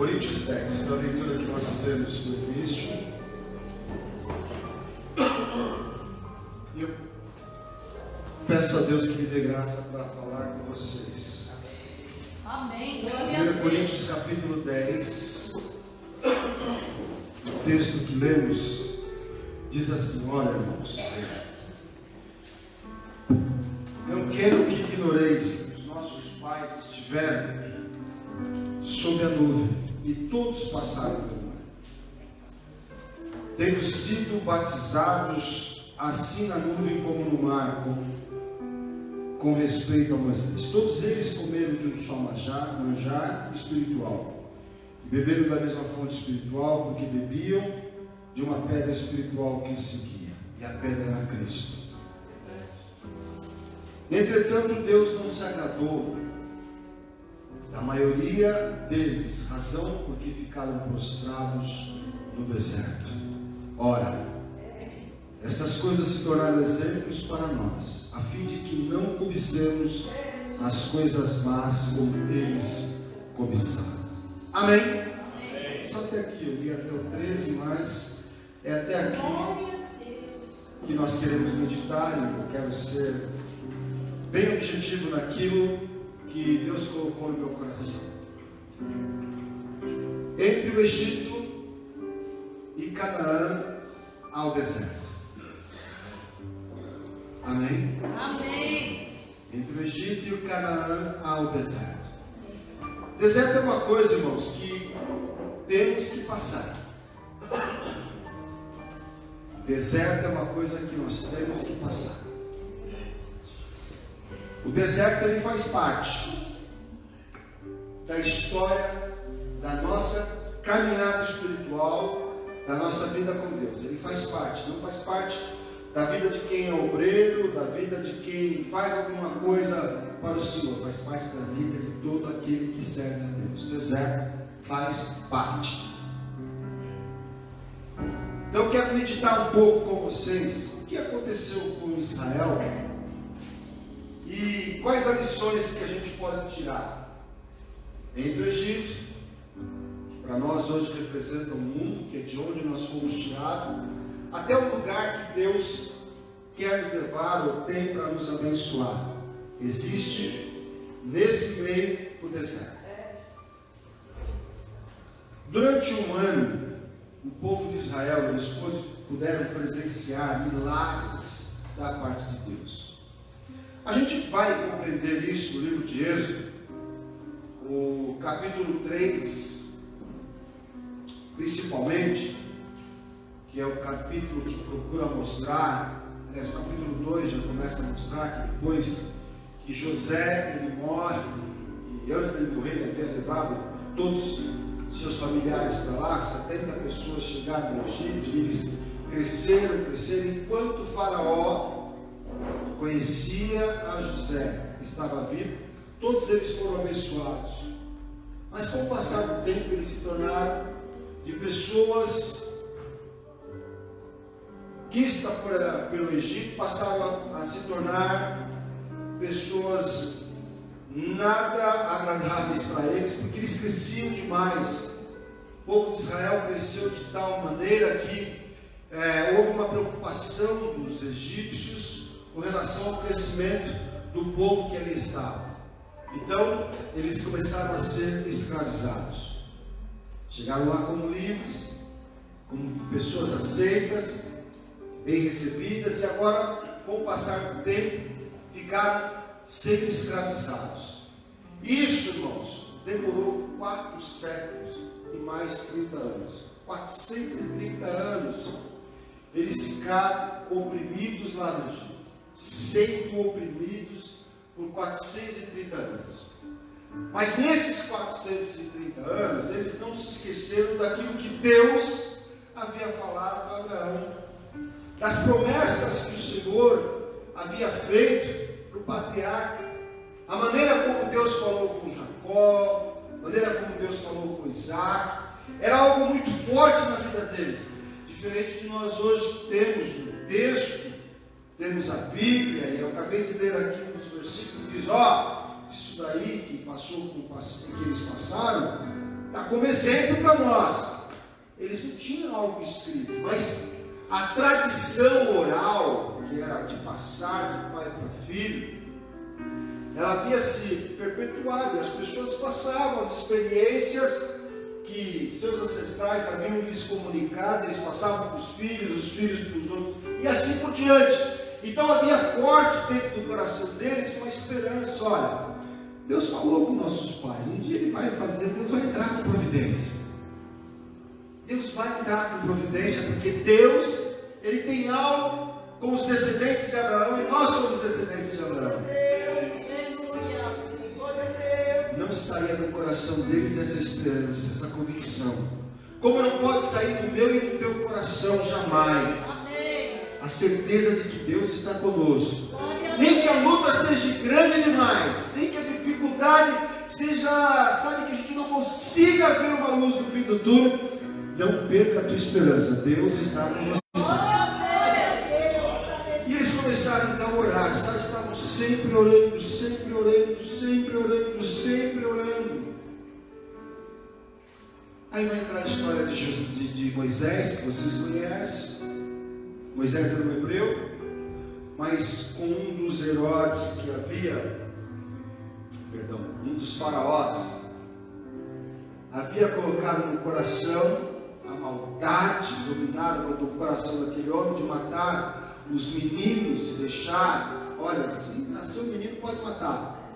Coríntios 10, para a leitura que nós fizemos no início. E eu peço a Deus que me dê graça para falar com vocês. Amém. 1 Coríntios capítulo 10, o texto que lemos diz assim: olha, irmãos, não quero que ignoreis que os nossos pais estiveram sob a nuvem e todos passaram pelo mar, tendo sido batizados assim na nuvem como no mar, com respeito a Moisés. Todos eles comeram de um só manjar espiritual, e beberam da mesma fonte espiritual, porque bebiam de uma pedra espiritual que os seguia, e a pedra era Cristo. Entretanto, Deus não se agradou da maioria deles, razão porque ficaram prostrados no deserto. Ora, estas coisas se tornaram exemplos para nós, a fim de que não cobicemos as coisas más como eles cobiçaram. Amém? Amém. Só até aqui, eu li até o 13, mas é até aqui que nós queremos meditar, e eu quero ser bem objetivo naquilo que Deus colocou no meu coração. Entre o Egito e Canaã há o deserto. Amém? Amém. Entre o Egito e o Canaã há o deserto. Deserto é uma coisa, irmãos, que temos que passar. Deserto é uma coisa que nós temos que passar. O deserto, ele faz parte da história da nossa caminhada espiritual, da nossa vida com Deus. Ele faz parte, não faz parte da vida de quem é obreiro, da vida de quem faz alguma coisa para o Senhor, faz parte da vida de todo aquele que serve a Deus. O deserto faz parte. Então eu quero meditar um pouco com vocês o que aconteceu com Israel e quais as lições que a gente pode tirar entre o Egito, que para nós hoje representa o mundo, que é de onde nós fomos tirados, até o lugar que Deus quer nos levar ou tem para nos abençoar. Existe nesse meio o deserto. Durante um ano, o povo de Israel, eles puderam presenciar milagres da parte de Deus. A gente vai compreender isso no livro de Êxodo, o capítulo 3, principalmente, que é o capítulo que procura mostrar, aliás, o capítulo 2 já começa a mostrar que depois que José ele morre, e antes dele morrer ele havia levado todos os seus familiares para lá, 70 pessoas chegaram no Egito, e eles cresceram, enquanto o faraó conhecia a José, estava vivo, todos eles foram abençoados. Mas com o passar do tempo eles se tornaram de pessoas quistas pelo Egito, passaram a se tornar pessoas nada agradáveis para eles, porque eles cresciam demais. O povo de Israel cresceu de tal maneira que houve uma preocupação dos egípcios com relação ao crescimento do povo que ali estava. Então, eles começaram a ser escravizados. Chegaram lá como livres, como pessoas aceitas, bem recebidas, e agora, com o passar do tempo, ficaram sendo escravizados. Isso, irmãos, demorou 4 séculos e mais 30 anos. 430 anos eles ficaram oprimidos lá no Egito, sendo oprimidos por 430 anos. Mas nesses 430 anos, eles não se esqueceram daquilo que Deus havia falado para Abraão, das promessas que o Senhor havia feito para o patriarca, a maneira como Deus falou com Jacó, a maneira como Deus falou com Isaac, era algo muito forte na vida deles, diferente de nós hoje temos um texto, temos a Bíblia, e eu acabei de ler aqui nos versículos, diz, isso daí que passou com que eles passaram, Está como exemplo para nós. Eles não tinham algo escrito, mas a tradição oral, que era de passar de pai para filho, ela havia se perpetuado. As pessoas passavam as experiências que seus ancestrais haviam lhes comunicado, eles passavam para os filhos para os outros, e assim por diante. Então havia forte dentro do coração deles uma esperança. Olha, Deus falou com nossos pais, um dia Ele vai fazer, Deus vai entrar com providência. Deus vai entrar com providência, porque Deus, Ele tem algo com os descendentes de Abraão, e nós somos descendentes de Abraão. Não saía do coração deles essa esperança, essa convicção. Como não pode sair do meu e do teu coração jamais. A certeza de que Deus está conosco. Nem que a luta seja grande demais, nem que a dificuldade seja, sabe, que a gente não consiga ver uma luz no fim do túnel. Não perca a tua esperança, Deus está com você. E eles começaram então a orar, estavam sempre orando, sempre orando, sempre orando, sempre orando. Aí vai entrar a história de Moisés, que vocês conhecem. Moisés era um hebreu, mas com um dos Herodes que havia, um dos faraós, havia colocado no coração a maldade dominada no coração daquele homem de matar os meninos, deixar, olha, se nasceu um menino pode matar.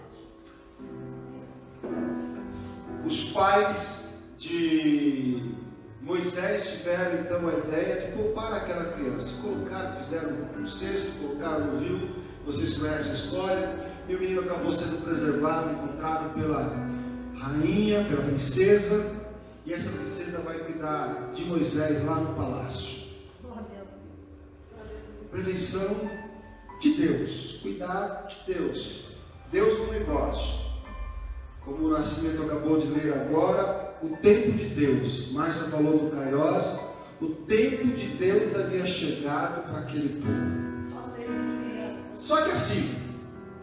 Os pais de Moisés tiveram então a ideia de poupar aquela criança. Colocaram, fizeram um cesto, colocaram no rio. Vocês conhecem a história. E o menino acabou sendo preservado, encontrado pela rainha, pela princesa. E essa princesa vai cuidar de Moisés lá no palácio. Prevenção de Deus, cuidado de Deus. Deus no negócio. Como o Nascimento acabou de ler agora, o tempo de Deus, Márcia falou do Kairos, o tempo de Deus havia chegado para aquele povo. Só que assim,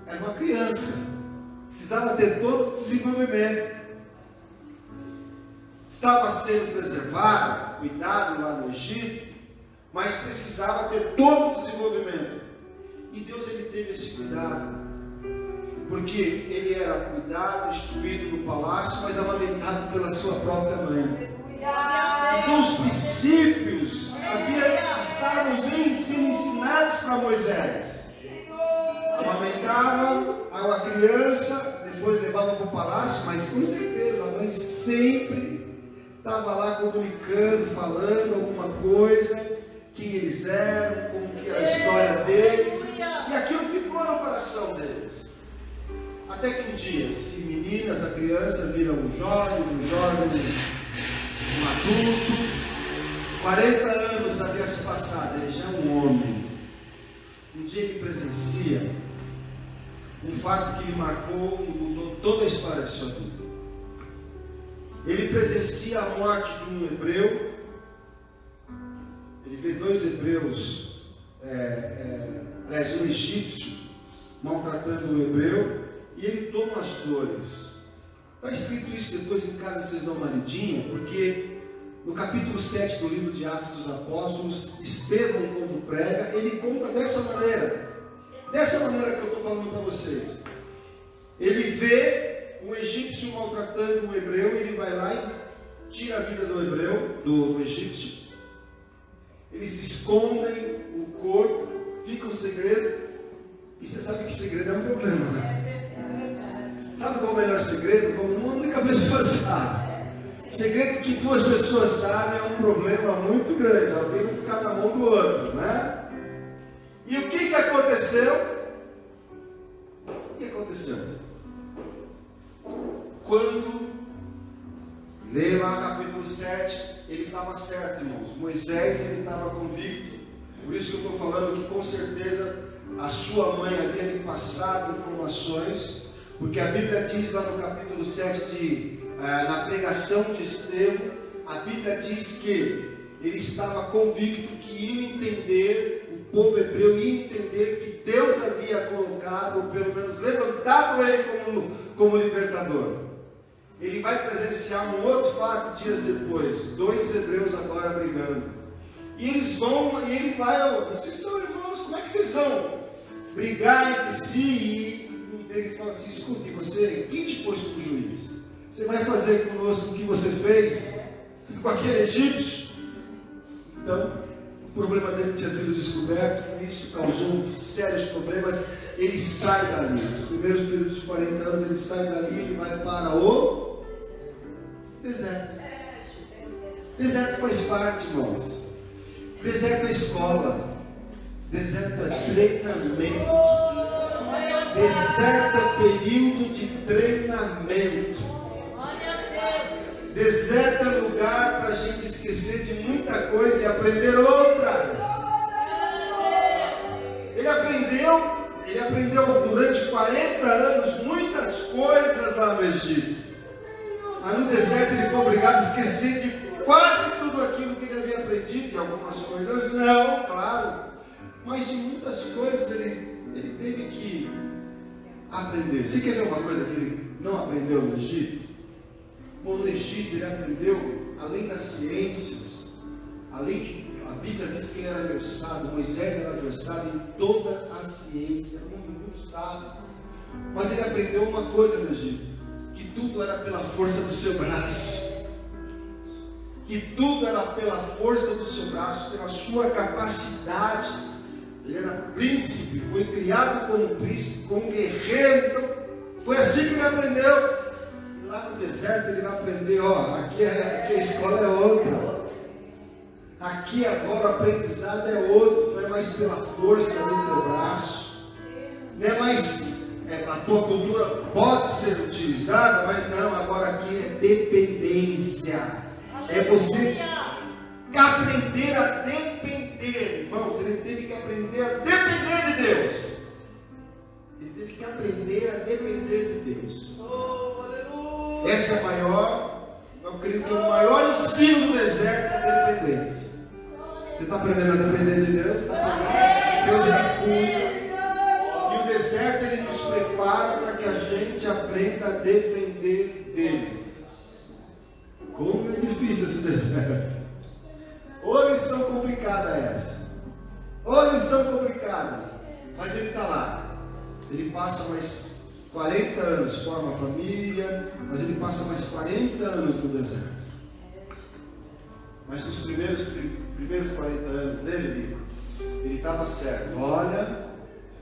era uma criança, precisava ter todo o desenvolvimento, estava sendo preservado, cuidado lá no Egito, mas precisava ter todo o desenvolvimento. E Deus, Ele teve esse cuidado. Porque ele era cuidado, instruído no palácio, mas amamentado pela sua própria mãe. Então os princípios estavam sendo ensinados para Moisés. Amamentava a criança, depois levava para o palácio, mas com certeza a mãe sempre estava lá comunicando, falando alguma coisa, quem eles eram, como que era a história deles, e aquilo ficou no coração deles. Até que um dia, se meninas, a criança vira um jovem, um adulto, 40 anos havia se passado, ele já é um homem. Um dia ele presencia um fato que lhe marcou e mudou toda a história de sua vida. Ele presencia a morte de um hebreu. Ele vê dois hebreus, um egípcio maltratando um hebreu. E ele toma as dores. Está escrito isso, depois em casa vocês dão uma lidinha, porque no capítulo 7 do livro de Atos dos Apóstolos, Estevão, quando prega, ele conta dessa maneira que eu estou falando para vocês. Ele vê um egípcio maltratando um hebreu, ele vai lá e tira a vida do hebreu, do egípcio. Eles escondem o corpo, fica um segredo, e você sabe que segredo é um problema, né? Sabe qual é o melhor segredo? Como uma única pessoa sabe. Segredo que duas pessoas sabem é um problema muito grande. Alguém vai ficar na mão do outro, né? E o que aconteceu? O que aconteceu? Quando lê lá no capítulo 7, ele estava certo, irmãos. Moisés, ele estava convicto. Por isso que eu estou falando que com certeza a sua mãe havia lhe passado informações. Porque a Bíblia diz lá no capítulo 7, na pregação de Estevão, a Bíblia diz que ele estava convicto que ia entender, o povo hebreu ia entender que Deus havia colocado, ou pelo menos levantado ele como libertador. ele vai presenciar um outro fato dias depois, 2 hebreus agora brigando, e eles vão, e ele vai, vocês são irmãos, como é que vocês vão brigar entre si? E um deles fala assim, escute, você, quem te pôs para o juiz? Você vai fazer conosco o que você fez com aquele egípcio? Então, o problema dele tinha sido descoberto, isso causou sérios problemas. Ele sai dali, nos primeiros períodos de 40 anos, ele sai dali, ele vai para o deserto. Deserto faz parte, irmãos. Deserto é escola, deserto é treinamento, deserto é período de treinamento. Deserto é lugar para a gente esquecer de muita coisa e aprender outras. Ele aprendeu durante 40 anos muitas coisas lá no Egito. Mas no deserto ele foi obrigado a esquecer de quase tudo aquilo que ele havia aprendido, de algumas coisas não, claro, mas de muitas coisas ele teve que aprender. Você quer ver uma coisa que ele não aprendeu no Egito? Bom, no Egito ele aprendeu, além das ciências, além de, a Bíblia diz que ele era versado, Moisés era versado em toda a ciência, muito sábio. Mas ele aprendeu uma coisa no Egito, que tudo era pela força do seu braço. Que tudo era pela força do seu braço, pela sua capacidade. Ele era príncipe, foi criado como príncipe, como guerreiro. Então, foi assim que ele aprendeu. Lá no deserto ele vai aprender, aqui a escola é outra. Aqui agora o aprendizado é outro, não é mais pela força do teu braço. Não é mais, a tua cultura pode ser utilizada, mas não, agora aqui é dependência. É você aprender a depender, irmãos. Ele teve que aprender a depender de Deus. Ele teve que aprender a depender de Deus. Essa é a maior, eu creio que o maior ensino do deserto é a dependência. Você está aprendendo a depender de Deus? Está aprendendo? Deus ele cuida. E o deserto ele nos prepara para que a gente aprenda a depender dele. Como é difícil esse deserto. Ô lição complicada essa. Ô lição complicada. Mas ele está lá. Ele passa mais 40 anos, forma a família, mas ele passa mais 40 anos no deserto. Mas nos primeiros 40 anos dele, ele estava certo. Olha,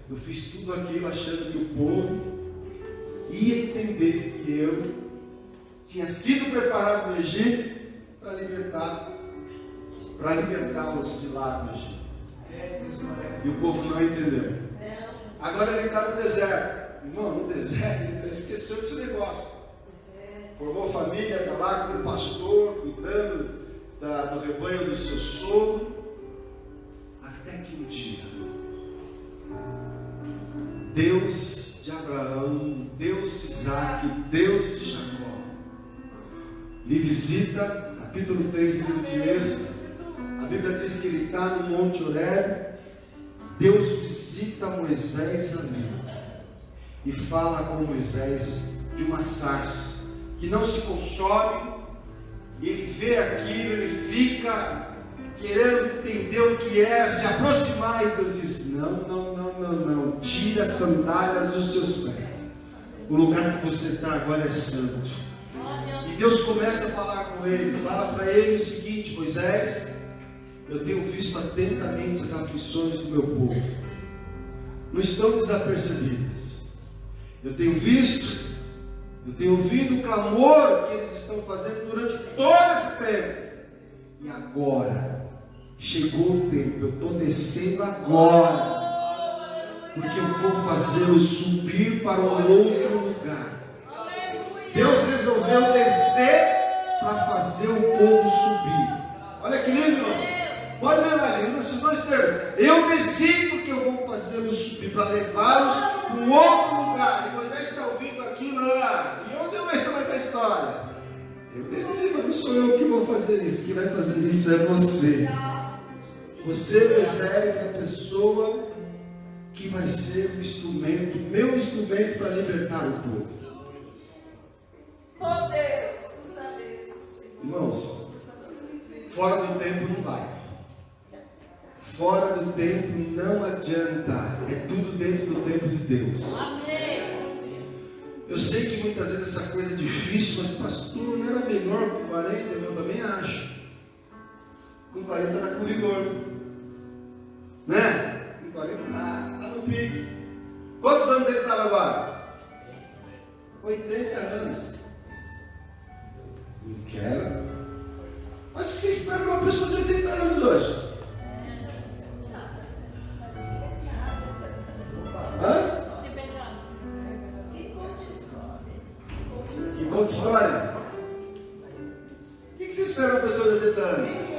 eu fiz tudo aquilo achando que o povo ia entender que eu tinha sido preparado no Egito para libertá-los de lá do Egito. E o povo não entendeu. Agora ele está no deserto. Irmão, no deserto ele esqueceu desse negócio. Formou família, está lá como pastor, cuidando do rebanho do seu sogro. Até que um dia, Deus de Abraão, Deus de Isaac, Deus de Jacó, lhe visita, capítulo 3 do livro de Êxodo. A Bíblia diz que ele está no Monte Horebe. Deus visita Moisés ali e fala com Moisés de uma sarça que não se consome. E ele vê aquilo, ele fica querendo entender o que é, se aproximar, e Deus diz: não, tira as sandálias dos teus pés, o lugar que você está agora é santo. E Deus começa a falar com ele, fala para ele o seguinte: Moisés, eu tenho visto atentamente as aflições do meu povo, não estão desapercebidas. Eu tenho visto, eu tenho ouvido o clamor que eles estão fazendo durante todo esse tempo. E agora, chegou o tempo, eu estou descendo agora, porque eu vou fazê-los subir para um outro lugar. Deus resolveu descer para fazer o povo subir. Olha que lindo, irmão. Pode ver lá, esses dois termos. Eu desci porque eu vou fazê-los subir para levá-los para um outro lugar. E Moisés está ouvindo aquilo lá. E onde eu entro nessa história? Eu desci, mas não sou eu que vou fazer isso. Quem vai fazer isso é você. Você, Moisés, é a pessoa que vai ser o instrumento, meu instrumento para libertar o povo. Oh Deus, usa mesmo. Irmãos, fora do tempo não vai. Fora do tempo não adianta. É tudo dentro do tempo de Deus. Amém. Eu sei que muitas vezes essa coisa é difícil, mas pastor, não era melhor com 40? Eu também acho. Com 40 está com vigor. Né? Com 40 está no pique. Quantos anos ele estava agora? 80 anos. Não quero. Mas o que você espera de uma pessoa de 80 anos hoje? Hã? E conta história. O que você espera de uma pessoa de 80 anos?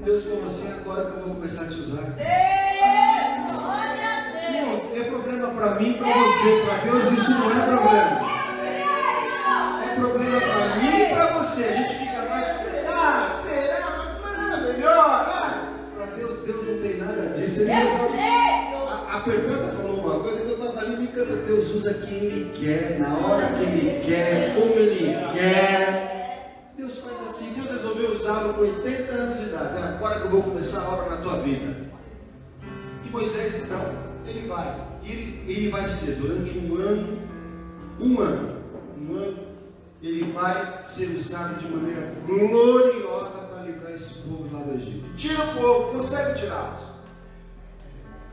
Deus falou assim, agora que eu vou começar a te usar. Não, é problema para mim e para você. Para Deus isso não é problema. É problema para mim e para você. A gente fica mais, será? Mas não é melhor. Para Deus não tem nada disso. Ele resolve. A pergunta falou uma coisa que eu estava ali me encantando. Deus usa quem Ele quer, na hora que Ele quer, como Ele quer. Deus faz assim. Deus resolveu usá-lo com 80 anos de idade. Agora que eu vou começar a obra na tua vida. E Moisés então, ele vai ser durante um ano, ele vai ser usado de maneira gloriosa para livrar esse povo lá do Egito. Tira o povo, consegue tirá-los.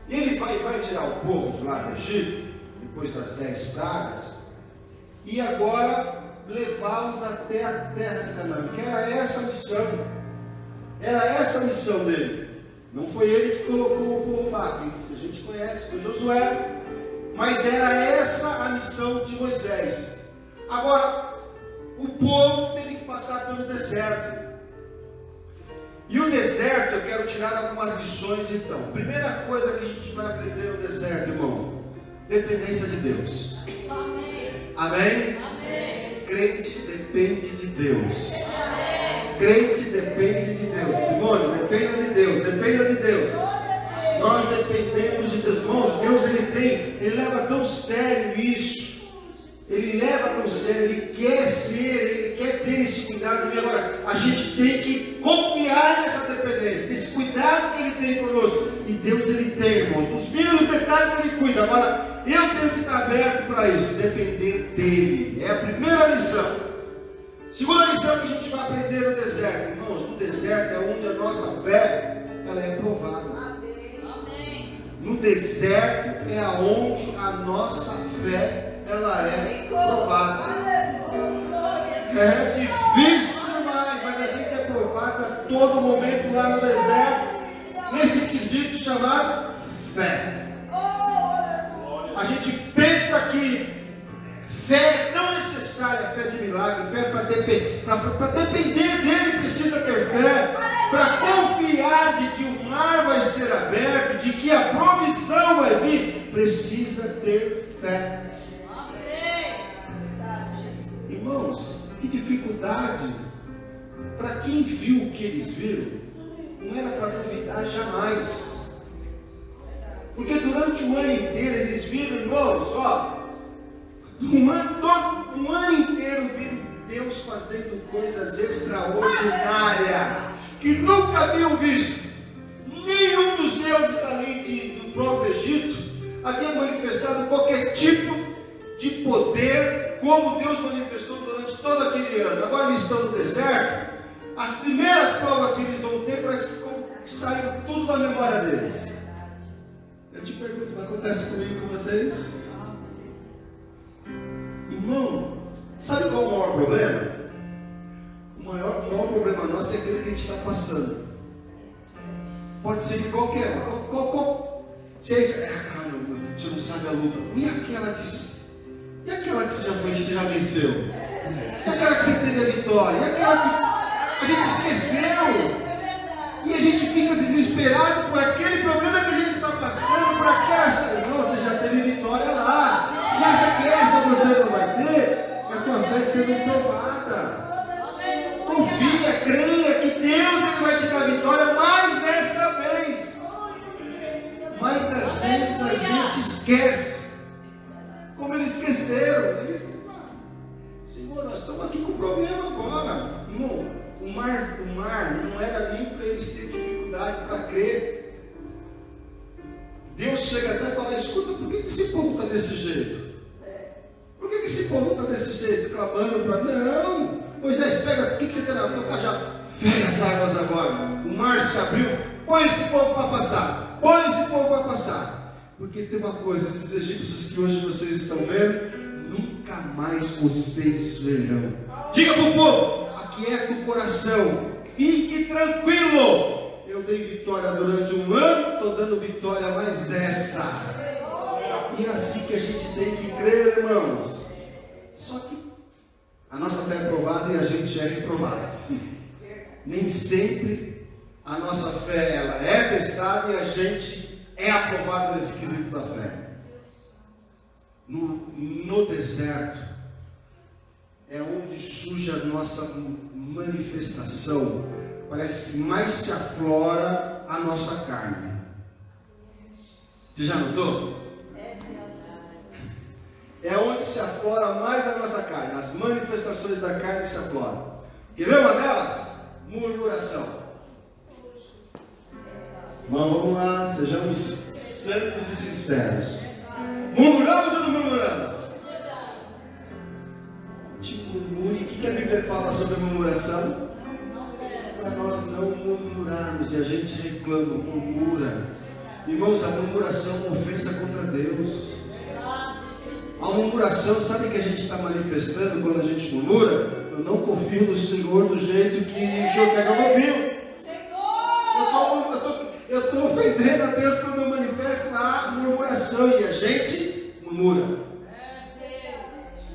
E ele vai tirar o povo lá do Egito, depois das 10 pragas, e agora levá-los até a terra de Canaã, que era essa a missão. Era essa a missão dele. Não foi ele que colocou o povo lá, que a gente conhece, foi Josué, mas era essa a missão de Moisés. Agora, o povo teve que passar pelo deserto. E o deserto, eu quero tirar algumas lições então. Primeira coisa que a gente vai aprender no deserto, irmão: dependência de Deus. Amém. Amém? Amém. Crente depende de Deus. Crente depende de Deus. Simone, dependa de Deus. Dependa de Deus. Nós dependemos de Deus. Irmãos, Deus ele leva tão sério isso. Ele leva tão sério, ele quer ter esse cuidado. E agora, a gente tem que confiar nessa dependência, nesse cuidado que ele tem conosco. E Deus ele tem, irmãos. Nos mínimos detalhes ele cuida. Agora, eu tenho que estar aberto para isso, depender dele. É a primeira lição. Segunda lição que a gente vai aprender no deserto, irmãos. No deserto é onde a nossa fé ela é provada. Amém. No deserto é onde a nossa fé ela é provada. É difícil demais, mas a gente é provado a todo momento lá no deserto, nesse quesito chamado fé. A gente pensa que fé é tão necessária, fé de milagre, fé para depender dele precisa ter fé, para confiar de que o mar vai ser aberto, de que a provisão vai vir, precisa ter fé. Irmãos, que dificuldade. Para quem viu o que eles viram, não era para duvidar jamais. Porque durante o ano inteiro eles viram, irmãos, um ano inteiro viram Deus fazendo coisas extraordinárias que nunca haviam visto. Nenhum dos deuses ali do próprio Egito havia manifestado qualquer tipo de poder como Deus manifestou durante todo aquele ano. Agora eles estão no deserto. As primeiras provas que eles vão ter parece que saiu tudo da memória deles. Eu te pergunto, vai acontecer comigo com vocês? Irmão, sabe qual é o maior problema? O maior problema nosso é aquele que a gente está passando. Pode ser de qualquer caramba, você não sabe a luta. E aquela que você já venceu? E aquela que você teve a vitória? E aquela que a gente esqueceu? E a gente fica desesperado por aquele problema que a gente está passando, por aquela... Não, você já teve vitória lá. Se acha que essa você não vai ter, é a tua fé sendo provada. Confia, creia que Deus ele vai te dar vitória mais essa vez. Mas às vezes a gente esquece. crer. Deus chega até a falar: escuta, por que esse povo está desse jeito? Por que esse povo está desse jeito? Clamando para... Não, Moisés, pega, o que você tem na tua cajado? Pega as águas agora. O mar se abriu. Põe esse povo para passar. Põe esse povo para passar. Porque tem uma coisa: esses egípcios que hoje vocês estão vendo, nunca mais vocês verão. Diga para o povo: aquieta o coração, fique tranquilo. Eu dei vitória durante um ano, estou dando vitória mais essa. E é assim que a gente tem que crer, irmãos. Só que a nossa fé é provada e a gente é reprovado. Nem sempre a nossa fé ela é testada e a gente é aprovado nesse quesito da fé. No deserto é onde surge a nossa manifestação. Parece que mais se aflora a nossa carne. Você já notou? É onde se aflora mais a nossa carne. As manifestações da carne se afloram. Quer ver uma delas? Murmuração. Mas vamos lá, sejamos santos e sinceros. Murmuramos ou não murmuramos? Tipo, murmure. O que a Bíblia fala sobre a murmuração? Para nós não murmurarmos. E a gente reclama, murmura. Irmãos, a murmuração é uma ofensa contra Deus. A murmuração, sabe o que a gente está manifestando quando a gente murmura? Eu não confio no Senhor do jeito que o Senhor quer que eu confio. Eu estou ofendendo a Deus quando eu manifesto a murmuração e a gente murmura.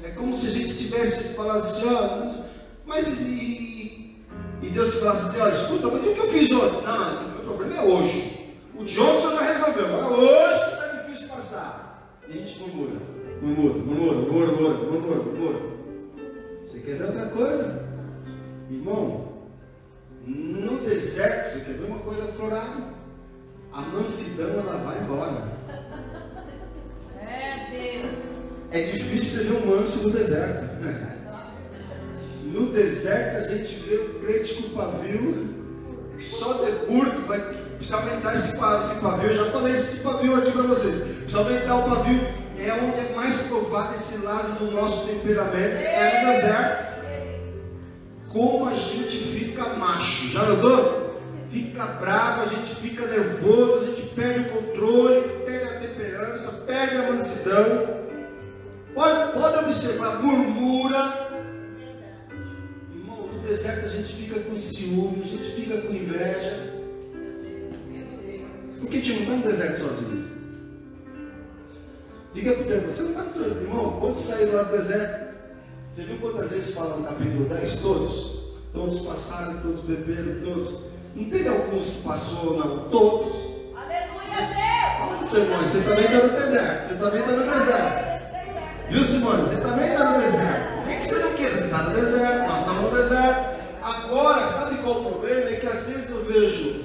É como se a gente tivesse falado assim: ó, mas e Deus falasse assim: olha, escuta, mas e o que eu fiz hoje? Não, o meu problema é hoje. O de ontem você já resolveu, agora hoje que está difícil passar. E a gente murmura. Murmura. Você quer ver outra coisa? Irmão, no deserto, você quer ver uma coisa aflorada? A mansidão, ela vai embora. É difícil você ver um manso no deserto. No deserto a gente vê o crente com pavio que só curto, vai precisar aumentar esse pavio. Eu já falei esse pavio aqui para vocês. Precisa aumentar o pavio. É onde é mais provado esse lado do nosso temperamento, é no deserto. Como a gente fica macho, já notou? Fica bravo, a gente fica nervoso, a gente perde o controle, perde a temperança, perde a mansidão. Pode observar, murmura. Irmão, no deserto a gente fica com ciúme, a gente fica com inveja. Por que a gente não está no deserto sozinho? Diga para o teu irmão, você não está sozinho, irmão? Quando sair lá do deserto, você viu quantas vezes fala no capítulo 10? Todos passaram, todos beberam, todos. Não teve alguns que passou, não, todos. Aleluia, Deus! Fala para o teu irmão, você também está no deserto, você também está no deserto. Viu, Simone? Você também está no deserto. Por que você não quer? Você está no deserto, nós estamos no deserto. Agora, sabe qual o problema? É que às vezes eu vejo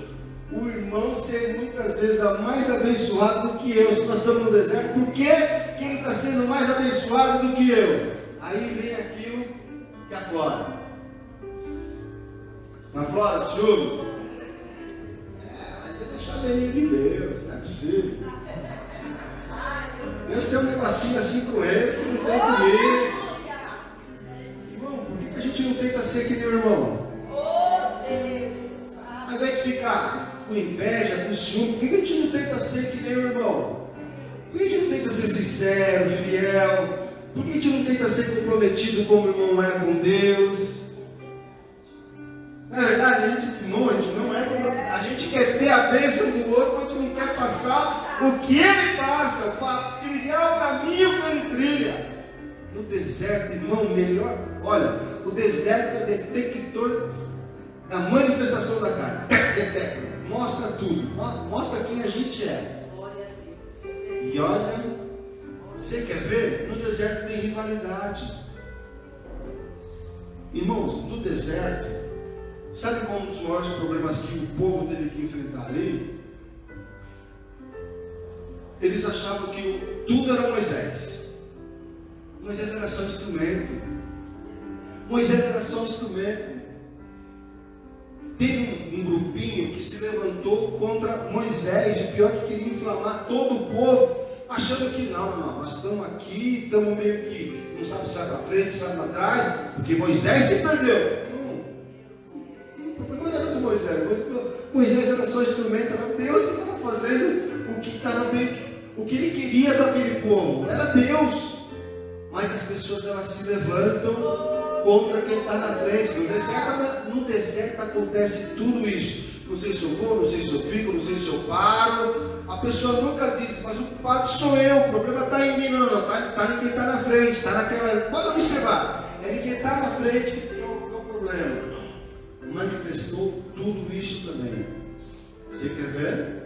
o irmão ser muitas vezes mais abençoado do que eu. Se nós estamos no deserto, por que ele está sendo mais abençoado do que eu? Aí vem aquilo que aflora. Não aflora, ciúme? Vai ter que deixar a menina de Deus, não é possível. Deus tem um negocinho assim com ele, que não tem comigo. Irmão, por que a gente não tenta ser que nem o irmão? Ao invés de ficar com inveja, com ciúme, por que a gente não tenta ser que nem o irmão? Por que a gente não tenta ser sincero, fiel? Por que a gente não tenta ser comprometido como o irmão é com Deus? Na verdade, a gente não é. A gente quer ter a bênção do outro, mas a gente não quer passar o que ele passa, para trilhar o caminho que ele trilha. No deserto, irmão, melhor. Olha, o deserto é o detector da manifestação da carne. Mostra tudo, mostra quem a gente é. E olha, você quer ver? No deserto tem rivalidade. Irmãos, no deserto, sabe qual um dos maiores problemas que o povo teve que enfrentar ali? Eles achavam que tudo era Moisés. Moisés era só um instrumento. Moisés era só um instrumento. Teve um grupinho que se se levantou contra Moisés, e pior que queria inflamar todo o povo, achando que não, nós estamos aqui, estamos meio que, não sabe se vai para frente, se vai para trás, porque Moisés se perdeu. O problema era do Moisés era só instrumento, era Deus que estava fazendo o que ele queria com aquele povo, era Deus. Mas as pessoas, elas se levantam contra quem está na frente. No deserto acontece tudo isso. Não sei se eu vou, não sei se eu fico, não sei se eu paro. A pessoa nunca diz, mas o culpado sou eu, o problema está em mim. Não, está em quem está na frente, está naquela. Pode observar, é em quem está na frente que é o problema. Manifestou tudo isso também. Você quer ver?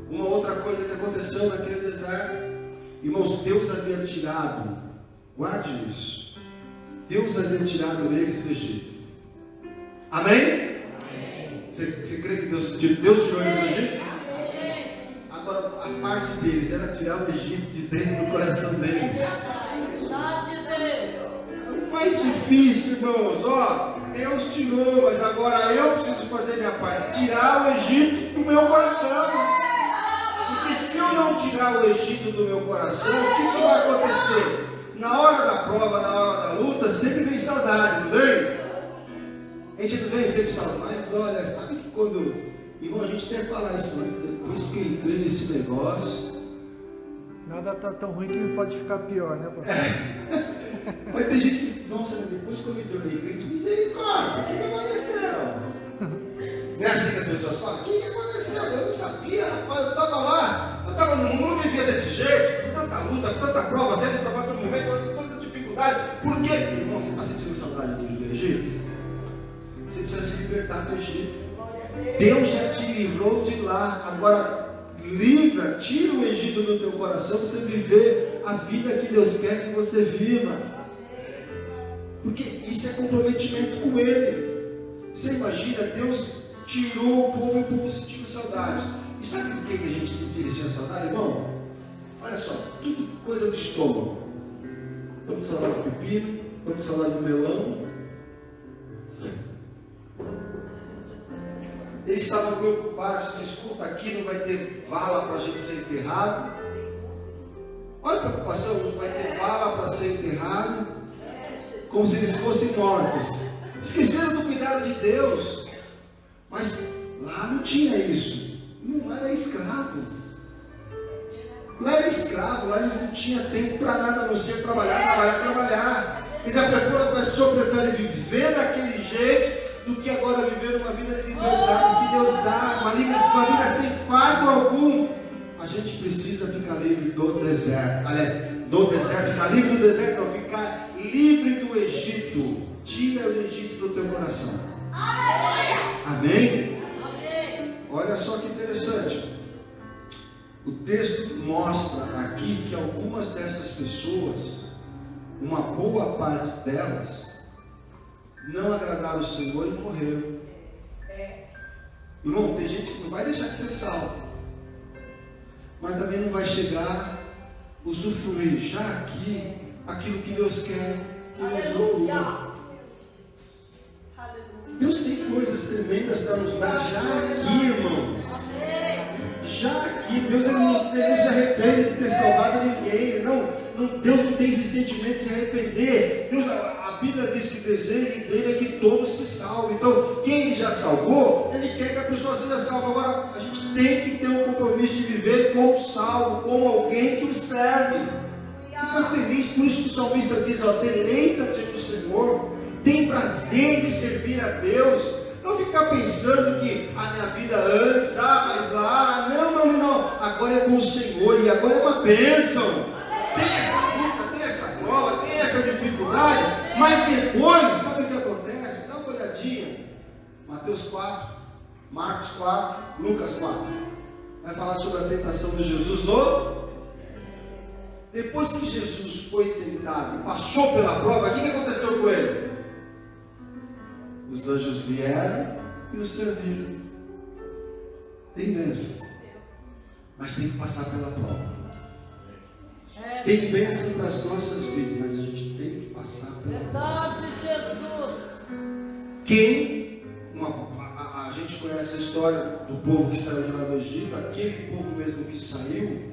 Uma outra coisa que aconteceu naquele deserto, irmãos, Deus havia tirado, guarde isso, Deus havia tirado eles do Egito. Amém? Você crê que Deus tirou eles do Egito? Agora, a parte deles era tirar o Egito de dentro do coração deles. O mais difícil, irmãos, Deus tirou, mas agora eu preciso fazer minha parte, tirar o Egito do meu coração. Porque se eu não tirar o Egito do meu coração, o que vai acontecer? Na hora da prova, na hora da luta, sempre vem saudade, não vem? A gente não vem sempre saudade, mas olha, sabe que quando... Irmão, a gente tem que falar isso, né? Depois que eu entrei nesse negócio... Nada está tão ruim que pode ficar pior, né, pastor? Mas tem gente que, nossa, depois que eu me tornei crente, misericórdia, o que aconteceu? Não é assim que as pessoas falam? O que aconteceu? Eu não sabia, rapaz, eu estava lá, eu estava no mundo, não vivia desse jeito, com tanta luta, com tanta prova, sendo provado todo momento, com tanta dificuldade. Por quê? Irmão, você está sentindo saudade do Egito? Você precisa se libertar do Egito. Deus já te livrou de lá, agora livra, tira o Egito do teu coração, para você viver a vida que Deus quer que você viva. Porque isso é comprometimento com Ele. Você imagina, Deus tirou o povo e o povo sentiu saudade. E sabe por que a gente tinha saudade, irmão? Olha só, tudo coisa do estômago. Estamos com saudade do pepino, estamos com saudade do melão. Eles estavam preocupados, você escuta aqui, não vai ter vala para a gente ser enterrado. Olha a preocupação, não vai ter vala para ser enterrado, como se eles fossem mortos. Esqueceram do cuidado de Deus. Mas lá não tinha isso. Não era escravo. Lá era escravo, lá eles não tinham tempo para nada a não ser trabalhar. Mas a pessoa prefere viver daquele jeito do que agora viver uma vida de liberdade que Deus dá, uma vida sem fardo algum. A gente precisa ficar livre do deserto. Aliás, ficar livre do deserto, não, ficar livre do Egito. Tira o Egito do teu coração. Amém? Olha só que interessante. O texto mostra aqui que algumas dessas pessoas, uma boa parte delas, não agradaram o Senhor e morreram. Irmão, tem gente que não vai deixar de ser salvo, mas também não vai chegar a usufruir já aqui aquilo que Deus quer que nos louve. Deus tem coisas tremendas para nos dar já aqui, irmãos. Já aqui, Deus ele não se arrepende de ter salvado ninguém. Deus não tem esse sentimento de se arrepender. A Bíblia diz que o desejo dele é que todos se salvem. Então, quem ele já salvou, ele quer que a pessoa seja salva. Agora, a gente tem que ter um compromisso de viver como salvo, como alguém que o serve. Fica feliz, por isso que o salmista diz: deleita-te no Senhor, tem prazer de servir a Deus. Não ficar pensando que a minha vida antes, mas lá, não. Agora é com o Senhor e agora é uma bênção. Tem essa luta, tem essa prova, tem essa dificuldade, mas depois, sabe o que acontece? Dá uma olhadinha. Mateus 4, Marcos 4, Lucas 4. Vai falar sobre a tentação de Jesus Depois que Jesus foi tentado e passou pela prova, o que aconteceu com ele? Os anjos vieram e o serviram. Tem bênção, mas tem que passar pela prova. Tem bênção para as nossas vidas, mas a gente tem que passar pela prova. Verdade, Jesus. Quem, a gente conhece a história do povo que saiu de lá do Egito, aquele povo mesmo que saiu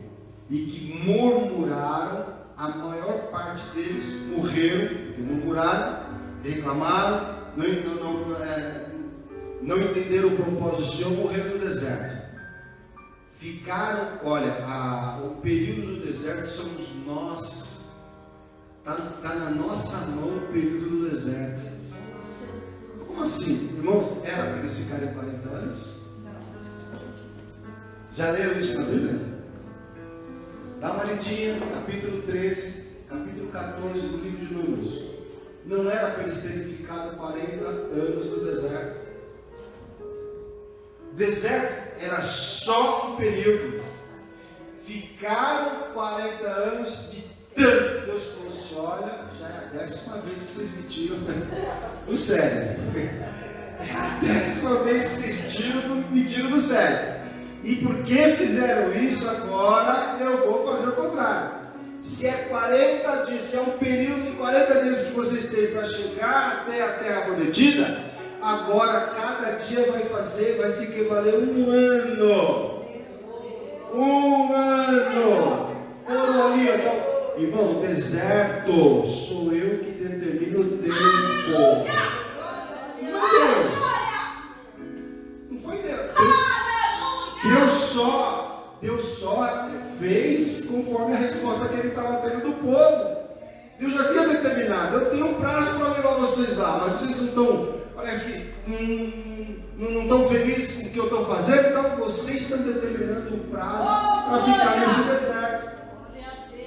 e que murmuraram, a maior parte deles morreram, porque murmuraram, reclamaram, não entenderam o propósito do Senhor, morreram no deserto. Ficaram, olha, o período do deserto somos nós, está na nossa mão o período do deserto. Como assim? Irmãos, era para eles ficarem 40 anos? Já leram isso na Bíblia? Dá uma lidinha, capítulo 13, capítulo 14 do livro de Números. Não era para eles terem ficado 40 anos no deserto. Deserto era só um período. Ficaram 40 anos de tanto. Deus falou assim: olha, já é a 10ª vez que vocês me tiram do sério. É a 10ª vez que vocês me tiram do sério. E porque fizeram isso, agora eu vou fazer o contrário. Se é 40 dias, se é um período de 40 dias que vocês têm para chegar até a terra prometida, agora cada dia vai se equivaler um ano. Um ano. Foram ali, então, irmão, deserto, sou eu que determino o tempo. Não foi Deus. Não foi Deus. Deus só fez conforme a resposta que ele estava tendo do povo. Deus já havia determinado: eu tenho um prazo para levar vocês lá, mas vocês não estão, parece que não estão felizes com o que eu estou fazendo, então vocês estão determinando o prazo para ficar nesse deserto.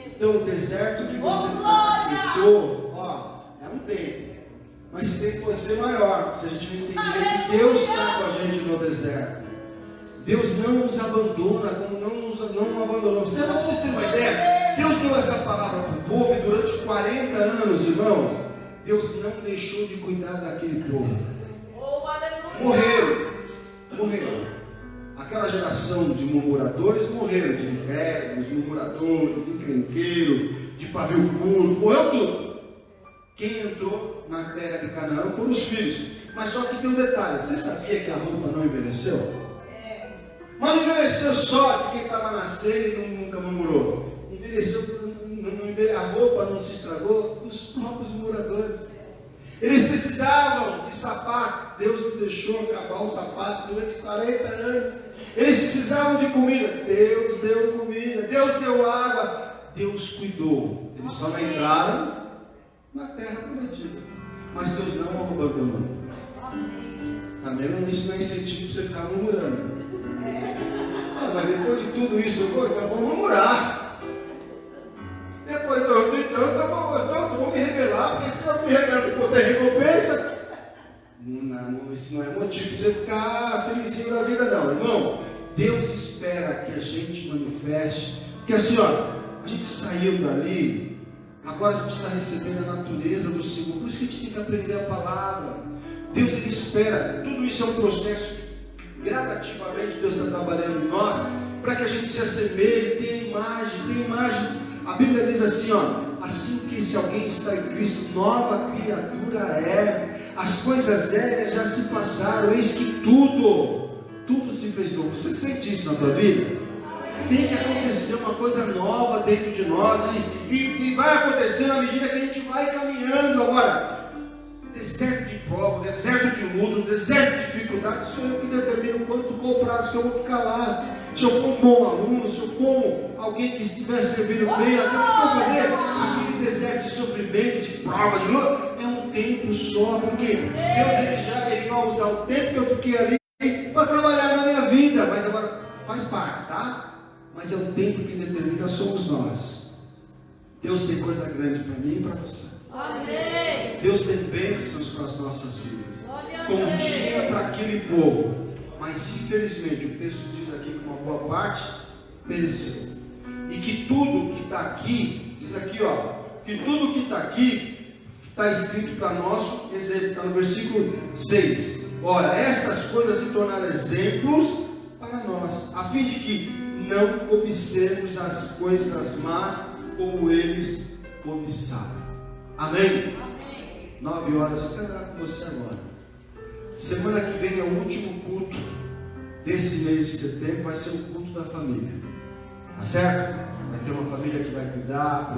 Então o deserto que você ficou, é um tempo, mas esse tempo pode ser maior, se a gente não entender que Deus está com a gente no deserto. Deus não nos abandona, como não abandonou. Você não precisa ter uma ideia. Deus deu essa palavra para o povo e durante 40 anos, irmãos, Deus não deixou de cuidar daquele povo. Morreram. Aquela geração de murmuradores morreram, de incrédulos, murmuradores, encrenqueiros, de pavio curto, morreu tudo. Quem entrou na terra de Canaã foram os filhos. Mas só que tem um detalhe: você sabia que a roupa não envelheceu? Mas não envelheceu só de quem estava nascendo e nunca murmurou. A roupa não se estragou dos próprios moradores. Eles precisavam de sapatos. Deus não deixou acabar o sapato durante 40 anos. Eles precisavam de comida. Deus deu comida. Deus deu água. Deus cuidou. Eles só não entraram na terra prometida. Mas Deus não o abandonou. Também isso não é incentivo para você ficar murmurando. Mas depois de tudo isso, então vamos murmurar. Depois eu vou me rebelar, porque se eu me rebelar para poder recompensa, isso não é motivo para você ficar felizinho da vida, não, irmão. Deus espera que a gente manifeste, porque assim, a gente saiu dali, agora a gente está recebendo a natureza do Senhor, por isso que a gente tem que aprender a palavra. Deus, Ele espera, tudo isso é um processo. Gradativamente Deus está trabalhando em nós para que a gente se assemelhe, tenha imagem. A Bíblia diz assim, assim que se alguém está em Cristo, nova criatura é. As coisas velhas já se passaram, eis que tudo se fez novo. Você sente isso na tua vida? Tem que acontecer uma coisa nova dentro de nós e vai acontecer na medida que a gente vai caminhando. Agora, deserto de prova, deserto de luto, deserto de dificuldade, sou eu que determino qual o prazo que eu vou ficar lá. Se eu for um bom aluno, se eu for alguém que estiver servindo bem, o que eu vou fazer? Aquele deserto de sofrimento, de prova, de luta, é um tempo só, porque Deus ele vai usar o tempo que eu fiquei ali para trabalhar na minha vida, mas agora faz parte, tá? Mas é o tempo que determina, somos nós. Deus tem coisa grande para mim e para você. Amém. Deus tem bênçãos para as nossas vidas. Continha para aquele povo. Mas infelizmente o texto diz aqui que uma boa parte pereceu. E que tudo que está aqui, diz aqui, que tudo que está aqui está escrito para nosso exemplo. Está no versículo 6. Ora, estas coisas se tornaram exemplos para nós, a fim de que não cobicemos as coisas más como eles cobiçaram. Amém? 9 horas, eu quero orar com você agora. Semana que vem é o último culto desse mês de setembro, vai ser o culto da família. Tá certo? Vai ter uma família que vai cuidar,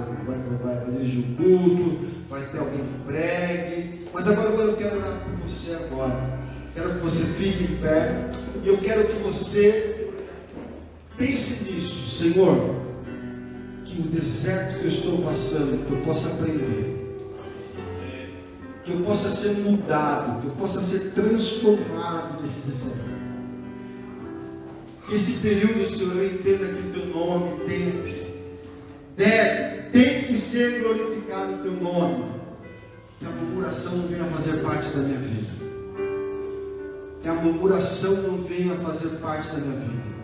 vai dirigir o culto, vai ter alguém que pregue. Mas agora eu quero orar por você agora. Quero que você fique em pé. E eu quero que você pense nisso, Senhor. Que o deserto que eu estou passando, que eu possa aprender. Que eu possa ser mudado, que eu possa ser transformado nesse deserto. Que esse período, Senhor, eu entenda que o Teu nome tem que ser glorificado o Teu nome. Que a murmuração não venha fazer parte da minha vida. Que a murmuração não venha fazer parte da minha vida.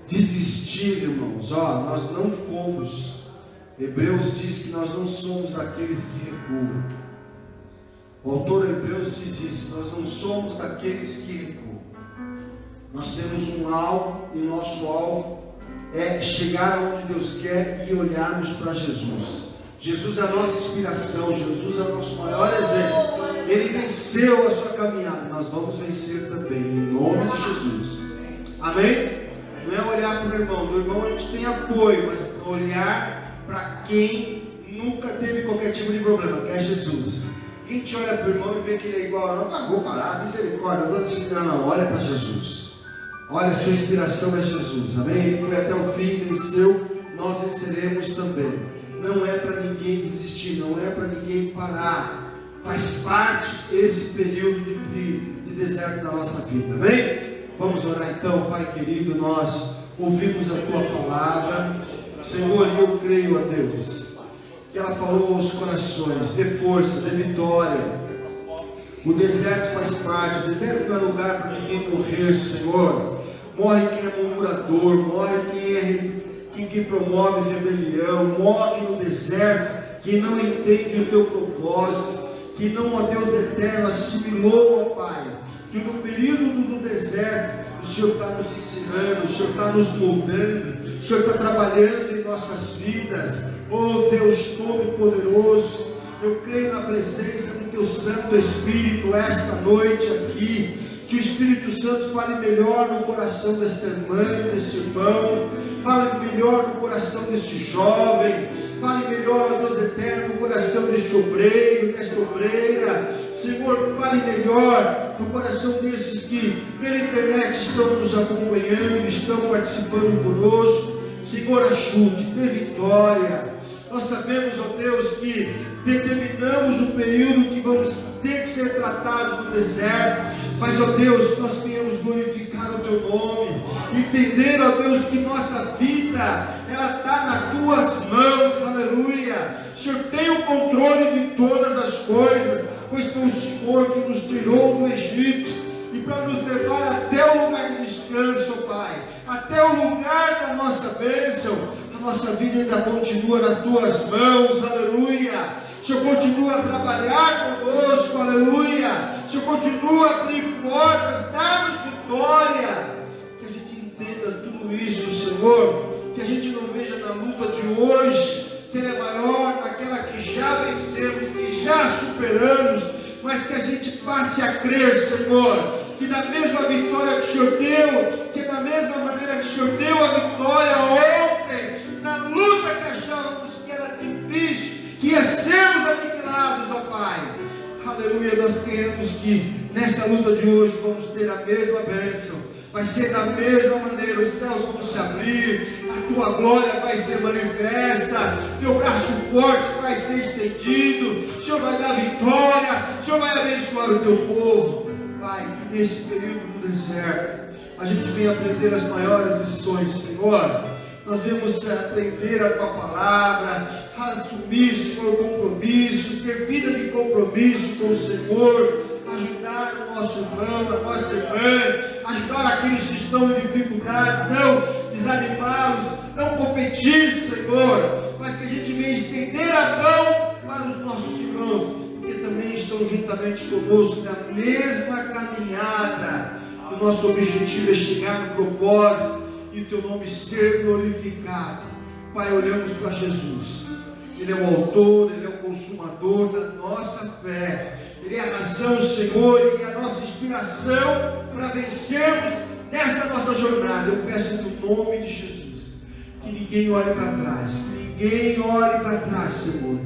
Desistir, irmãos, nós não fomos. Hebreus diz que nós não somos daqueles que recuam. O autor Hebreus diz isso, nós não somos daqueles que recuam. Nós temos um alvo, e o nosso alvo é chegar aonde Deus quer e olharmos para Jesus. Jesus é a nossa inspiração, Jesus é o nosso maior exemplo. Ele venceu a sua caminhada, nós vamos vencer também, em nome de Jesus. Amém? Não é olhar para o irmão, do irmão a gente tem apoio, mas olhar para quem nunca teve qualquer tipo de problema, que é Jesus. A gente olha para o irmão e vê que ele é igual, não, vou parar, misericórdia, não, olha para Jesus. Olha, a sua inspiração é Jesus, amém? Ele foi até o fim, venceu, nós venceremos também. Não é para ninguém desistir, não é para ninguém parar. Faz parte esse período de deserto da nossa vida, amém? Vamos orar então, Pai querido, nós ouvimos a Tua palavra. Senhor, eu creio a Deus, que ela falou aos corações, dê força, dê vitória. O deserto faz parte, o deserto não é lugar para ninguém morrer, Senhor. Morre quem é murmurador, morre quem promove rebelião, morre no deserto quem não entende o Teu propósito, que não, ó Deus eterno, assimilou, ó Pai, que no período do deserto o Senhor está nos ensinando, o Senhor está nos moldando, o Senhor está trabalhando em nossas vidas. Oh Deus Todo-Poderoso, eu creio na presença do Teu Santo Espírito esta noite aqui. Que o Espírito Santo fale melhor no coração desta irmã, deste irmão, fale melhor no coração deste jovem, fale melhor, ó Deus eterno, no coração deste obreiro, desta obreira. Senhor, fale melhor no coração desses que pela internet estão nos acompanhando, estão participando conosco. Senhor, ajude, dê vitória. Nós sabemos, ó Deus, que determinamos o período que vamos ter que ser tratados no deserto, mas, ó Deus, nós venhamos glorificar o Teu nome, entender, ó Deus, que nossa vida, ela está nas Tuas mãos, aleluia. O Senhor tem o controle de todas as coisas, pois foi o Senhor que nos tirou do Egito, e para nos levar até o lugar de descanso, Pai, até o lugar da nossa bênção. Nossa vida ainda continua nas Tuas mãos, aleluia. O Senhor continua a trabalhar conosco, aleluia. O Senhor continua a abrir portas, dar-nos vitória. Que a gente entenda tudo isso, Senhor. Que a gente não veja na luta de hoje que ela é maior daquela que já vencemos, que já superamos, mas que a gente passe a crer, Senhor, que da mesma vitória que o Senhor deu, que da mesma maneira que o Senhor deu a vitória ontem, na luta que achávamos que era difícil, que ia sermos aniquilados, ó Pai, aleluia, nós queremos que nessa luta de hoje vamos ter a mesma bênção, vai ser da mesma maneira, os céus vão se abrir, a Tua glória vai ser manifesta, Teu braço forte vai ser estendido, o Senhor vai dar vitória, o Senhor vai abençoar o Teu povo. Pai, que nesse período do deserto a gente venha aprender as maiores lições, Senhor. Nós vamos aprender a Tua palavra, assumir, Senhor, compromissos, ter vida de compromisso com o Senhor, ajudar o nosso irmão, a nossa irmã, ajudar aqueles que estão em dificuldades, não desanimá-los, não competir, Senhor, mas que a gente venha estender a mão para os nossos irmãos, que também estão juntamente conosco na mesma caminhada. O nosso objetivo é chegar no propósito e o Teu nome ser glorificado. Pai, olhamos para Jesus e Ele é o autor, Ele é o consumador da nossa fé. Ele é a razão, Senhor, Ele é a nossa inspiração para vencermos nessa nossa jornada. Eu peço no nome de Jesus, que ninguém olhe para trás, que ninguém olhe para trás, Senhor.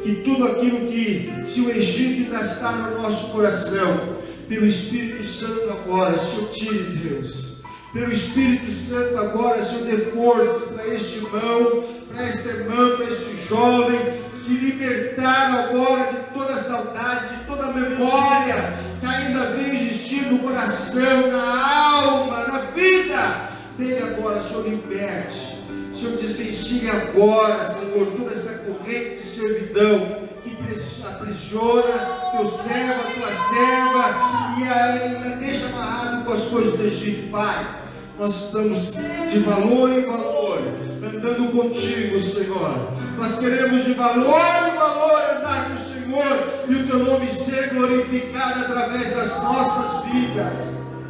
Que tudo aquilo que, se o Egito ainda está no nosso coração, pelo Espírito Santo agora, Senhor, tire, Deus. Pelo Espírito Santo agora, Senhor, dê forças para este irmão, para esta irmã, para este jovem, se libertar agora de toda saudade, de toda memória que ainda vem existir no coração, na alma, na vida dele agora, Senhor, liberte. Senhor, desvencilhe agora, Senhor, toda essa corrente de servidão que aprisiona teu servo, a tua serva, e ainda deixa amarrado com as coisas do Egito. Pai, nós estamos de valor em valor, andando contigo, Senhor. Nós queremos de valor em valor andar com o Senhor, e o teu nome ser glorificado através das nossas vidas.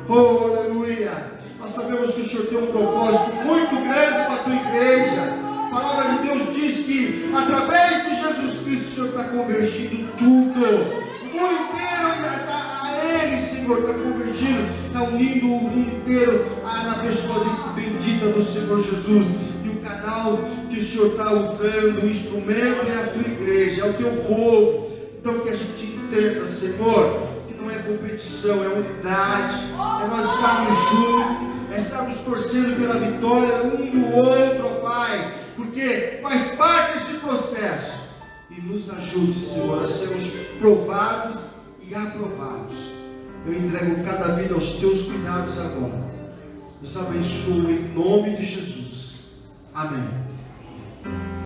Oh, aleluia! Nós sabemos que o Senhor tem um propósito muito grande para a tua igreja. A palavra de Deus diz que através de Jesus Cristo o Senhor está convergindo tudo. O mundo inteiro a Ele, Senhor, está convergindo, está unindo o mundo inteiro na pessoa bendita do Senhor Jesus. E o canal que o Senhor está usando, o instrumento é a tua igreja, é o teu povo. Então que a gente entenda, Senhor, que não é competição, é unidade, é nós estarmos juntos, é estarmos torcendo pela vitória um do outro, ó Pai, porque faz parte desse processo. E nos ajude, Senhor, a sermos provados e aprovados. Eu entrego cada vida aos teus cuidados agora. Nos abençoe em nome de Jesus. Amém.